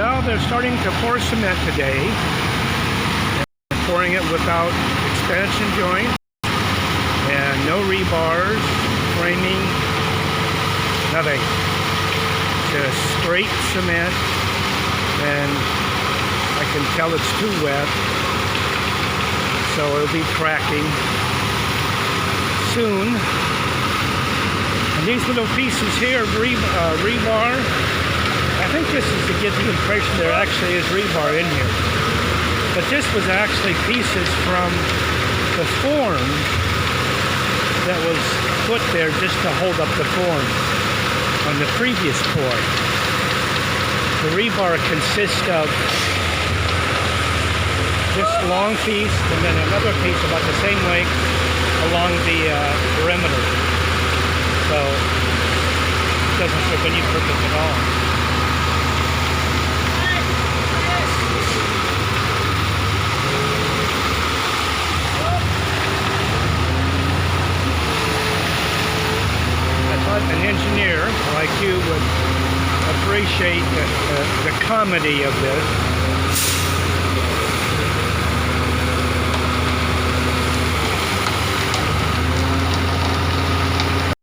Well, they're starting to pour cement today. They're pouring it without expansion joints and no rebars, framing, nothing. Just straight cement, and I can tell it's too wet, so it'll be cracking soon. And these little pieces here of rebar, I think this is to get the impression there actually is rebar in here. But this was actually pieces from the form that was put there just to hold up the form on the previous pour. The rebar consists of this long piece and then another piece about the same length along the perimeter. So it doesn't serve any purpose at all. An engineer like you would appreciate the comedy of this.